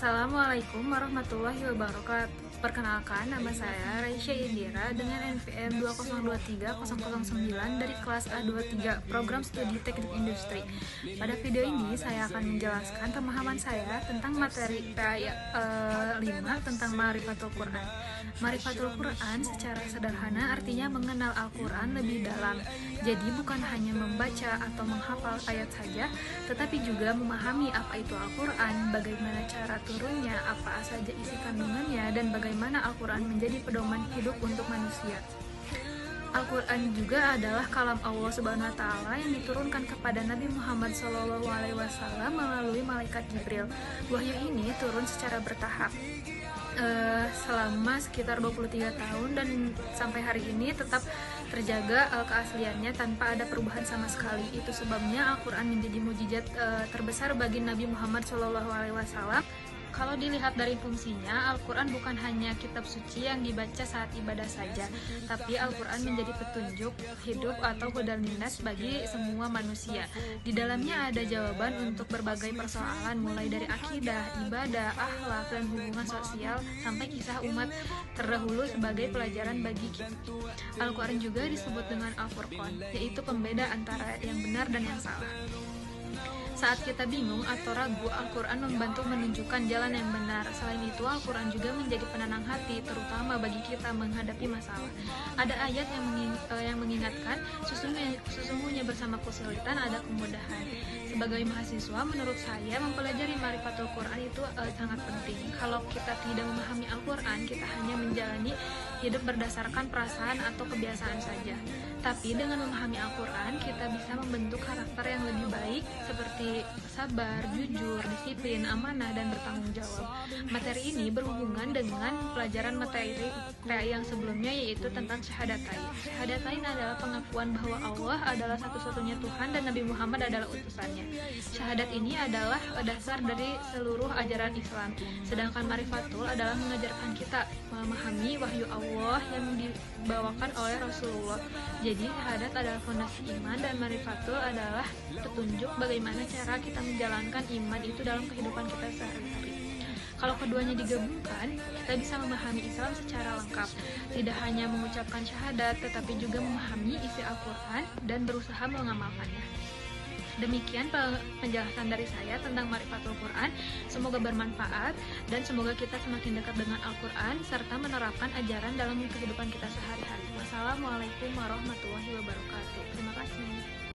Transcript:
Assalamualaikum warahmatullahi wabarakatuh. Perkenalkan, nama saya Raisya Indira dengan NPM 2023009 dari kelas A23 Program Studi Teknik Industri. Pada video ini saya akan menjelaskan pemahaman saya tentang materi PA 5 tentang Ma'rifatul Quran. Ma'rifatul Quran secara sederhana artinya mengenal Al-Quran lebih dalam. Jadi bukan hanya membaca atau menghafal ayat saja, tetapi juga memahami apa itu Al-Quran, bagaimana cara turunnya, apa saja isi kandungannya, dan bagaimana Al-Quran menjadi pedoman hidup untuk manusia. Al-Quran juga adalah kalam Allah Subhanahu wa Ta'ala yang diturunkan kepada Nabi Muhammad SAW melalui malaikat Jibril. Wahyu ini turun secara bertahap selama sekitar 23 tahun dan sampai hari ini tetap terjaga keasliannya tanpa ada perubahan sama sekali. Itu sebabnya Al-Quran menjadi mukjizat terbesar bagi Nabi Muhammad SAW. Kalau dilihat dari fungsinya, Al-Quran bukan hanya kitab suci yang dibaca saat ibadah saja, tapi Al-Quran menjadi petunjuk hidup atau hudan lindas bagi semua manusia. Di dalamnya ada jawaban untuk berbagai persoalan, mulai dari akidah, ibadah, akhlak, dan hubungan sosial, sampai kisah umat terdahulu sebagai pelajaran bagi kita. Al-Quran juga disebut dengan Al-Furqan, yaitu pembeda antara yang benar dan yang salah. Saat kita bingung atau ragu, Al-Quran membantu menunjukkan jalan yang benar. Selain itu, Al-Quran juga menjadi penenang hati, terutama bagi kita menghadapi masalah. Ada ayat yang mengingatkan, sesungguhnya bersama kesulitan ada kemudahan. Sebagai mahasiswa, menurut saya mempelajari Ma'rifatul Quran itu sangat penting. Kalau kita tidak memahami Al-Quran, kita hanya menjalani hidup berdasarkan perasaan atau kebiasaan saja. Tapi dengan memahami Al-Quran, kita bisa membentuk karakter yang lebih baik seperti sabar, jujur, disiplin, amanah, dan bertanggung jawab. Materi ini berhubungan dengan pelajaran materi PA yang sebelumnya, yaitu tentang syahadatain. Syahadatain adalah pengakuan bahwa Allah adalah satu-satunya Tuhan dan Nabi Muhammad adalah utusannya. Syahadat ini adalah dasar dari seluruh ajaran Islam. Sedangkan Ma'rifatul adalah mengajarkan kita memahami wahyu Allah yang dibawakan oleh Rasulullah. Jadi syahadat adalah fondasi iman dan Ma'rifatul adalah petunjuk bagaimana cara kita menjalankan iman itu dalam kehidupan kita sehari-hari. Kalau keduanya digabungkan, kita bisa memahami Islam secara lengkap. Tidak hanya mengucapkan syahadat, tetapi juga memahami isi Al-Quran dan berusaha mengamalkannya. Demikian penjelasan dari saya tentang Ma'rifatul Quran. Semoga bermanfaat dan semoga kita semakin dekat dengan Al-Quran serta menerapkan ajaran dalam kehidupan kita sehari-hari. Wassalamualaikum warahmatullahi wabarakatuh. Terima kasih.